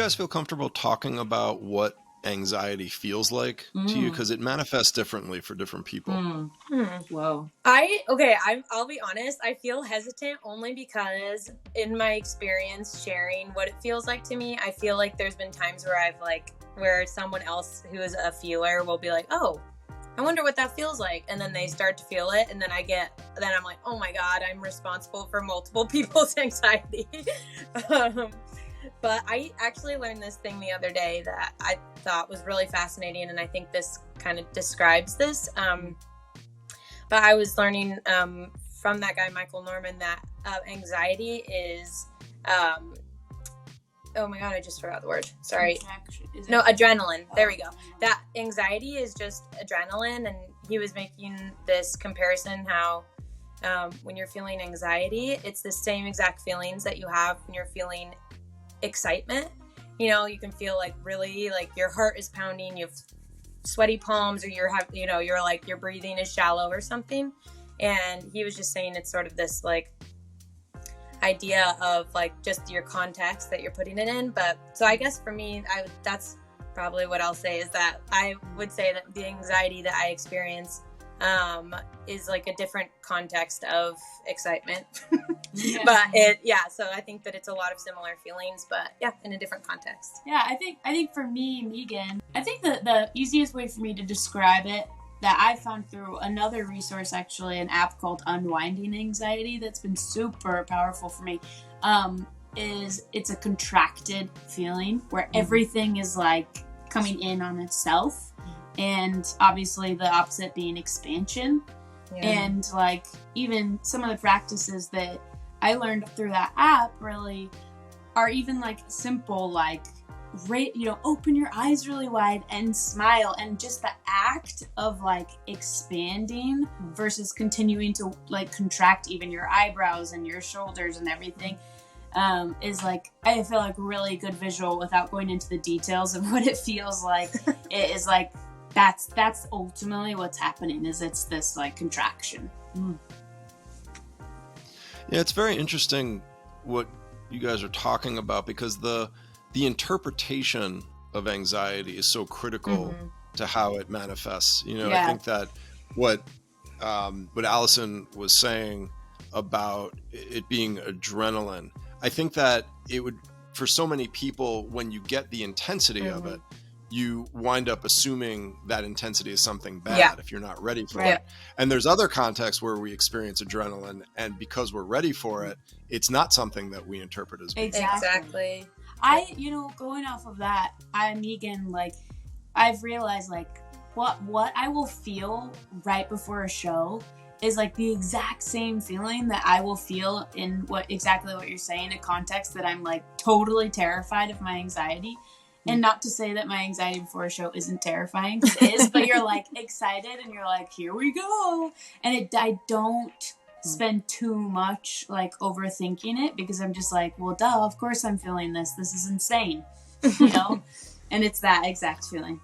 guys feel comfortable talking about what anxiety feels like to you? Because it manifests differently for different people. Whoa. I'll be honest. I feel hesitant only because in my experience sharing what it feels like to me, I feel like there's been times where where someone else who is a feeler will be like, oh, I wonder what that feels like. And then they start to feel it. And then I'm like, oh my God, I'm responsible for multiple people's anxiety. But I actually learned this thing the other day that I thought was really fascinating. And I think this kind of describes this. But I was learning from that guy, Michael Norman, that anxiety is, oh my God, I just forgot the word. Sorry. Adrenaline. There we go. That anxiety is just adrenaline. And he was making this comparison how when you're feeling anxiety, it's the same exact feelings that you have when you're feeling excitement. You know, you can feel like really like your heart is pounding, you have sweaty palms, or your breathing is shallow or something. And he was just saying it's sort of this like idea of like just your context that you're putting it in. But so I guess for me, that's probably what I'll say, is that I would say that the anxiety that I experience is like a different context of excitement. But so I think that it's a lot of similar feelings, but in a different context. Yeah, I think for me, Meegan, I think that the easiest way for me to describe it that I found through another resource, actually, an app called Unwinding Anxiety that's been super powerful for me, is it's a contracted feeling where everything is like coming in on itself. And obviously the opposite being expansion. And like even some of the practices that I learned through that app really are even like simple, like open your eyes really wide and smile, and just the act of like expanding versus continuing to like contract even your eyebrows and your shoulders and everything is like, I feel like really good visual without going into the details of what it feels like. It is like that's ultimately what's happening, is it's this like contraction. Yeah, it's very interesting what you guys are talking about, because the interpretation of anxiety is so critical to how it manifests. I think that what Allison was saying about it being adrenaline, I think that it would, for so many people, when you get the intensity of it, you wind up assuming that intensity is something bad if you're not ready for it. And there's other contexts where we experience adrenaline, and because we're ready for it, it's not something that we interpret as being Exactly. Going off of that, Meegan, like, I've realized like what I will feel right before a show is like the exact same feeling that I will feel in exactly what you're saying, a context that I'm like totally terrified of my anxiety. And not to say that my anxiety before a show isn't terrifying, 'cause it is, but you're like excited and you're like, here we go. And I don't spend too much like overthinking it, because I'm just like, well, duh, of course I'm feeling this. This is insane, And it's that exact feeling.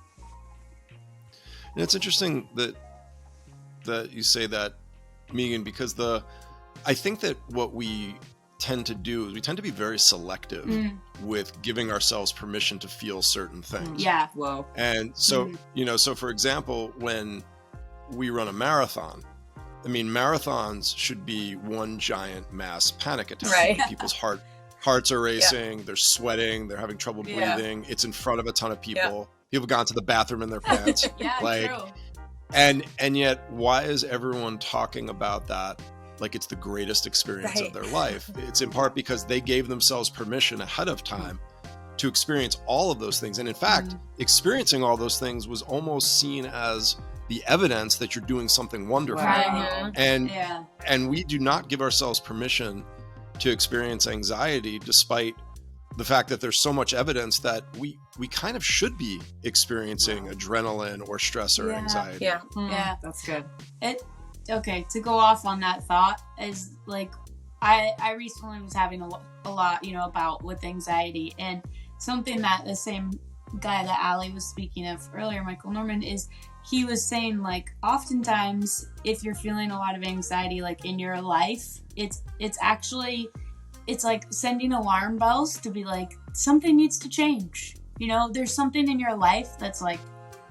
And it's interesting that you say that, Meegan, because I think that what we tend to do is we tend to be very selective with giving ourselves permission to feel certain things. Yeah. Whoa. And so, so for example, when we run a marathon, I mean, marathons should be one giant mass panic attack. Right. People's hearts are racing, they're sweating, they're having trouble breathing. It's in front of a ton of people. People have gone to the bathroom in their pants. True. And yet, why is everyone talking about that like it's the greatest experience of their life? It's in part because they gave themselves permission ahead of time to experience all of those things. And in fact, experiencing all those things was almost seen as the evidence that you're doing something wonderful. Wow. And we do not give ourselves permission to experience anxiety, despite the fact that there's so much evidence that we kind of should be experiencing adrenaline or stress or anxiety. Yeah. That's good. Okay, to go off on that thought, is like I recently was having a lot, about with anxiety, and something that the same guy that Allie was speaking of earlier, Michael Norman, is he was saying like oftentimes if you're feeling a lot of anxiety like in your life, it's like sending alarm bells to be like, something needs to change. There's something in your life that's like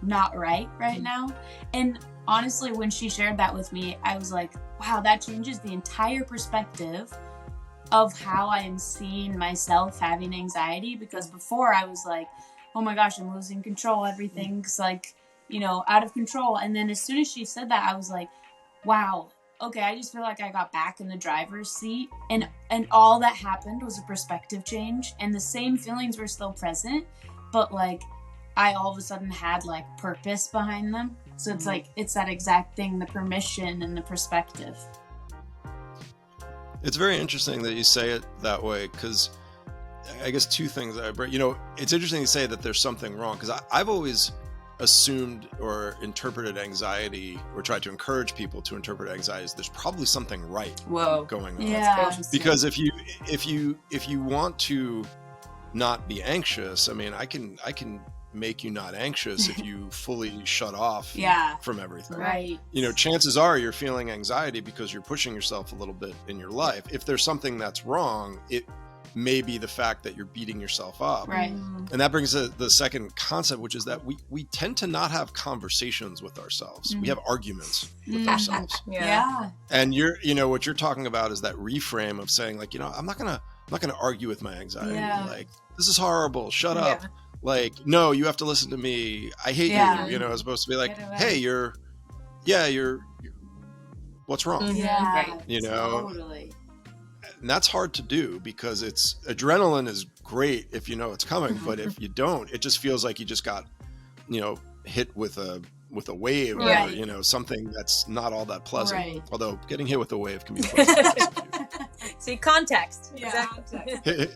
not right now. And honestly, when she shared that with me, I was like, wow, that changes the entire perspective of how I am seeing myself having anxiety. Because before I was like, oh my gosh, I'm losing control. Everything's like, out of control. And then as soon as she said that, I was like, wow, okay, I just feel like I got back in the driver's seat, and all that happened was a perspective change, and the same feelings were still present, but like I all of a sudden had like purpose behind them. So it's like, it's that exact thing, the permission and the perspective. It's very interesting that you say it that way, because I guess two things that I bring, it's interesting to say that there's something wrong, because I've always assumed or interpreted anxiety, or tried to encourage people to interpret anxiety as there's probably something right going on. Yeah. Because if you want to not be anxious, I mean, I can make you not anxious if you fully shut off from everything. Right. Chances are you're feeling anxiety because you're pushing yourself a little bit in your life. If there's something that's wrong, it may be the fact that you're beating yourself up. Right. And that brings the second concept, which is that we tend to not have conversations with ourselves. We have arguments with ourselves. Yeah. And what you're talking about is that reframe of saying like, I'm not gonna argue with my anxiety. Yeah. Like, this is horrible. Shut up. Like, no, you have to listen to me. I hate you. It's supposed to be like, hey, you're what's wrong? Yeah. Totally. And that's hard to do, because adrenaline is great if you know it's coming, but if you don't, it just feels like you just got, hit with a wave, or something that's not all that pleasant. Although getting hit with a wave can be pleasant. See, context. Yeah. Exactly.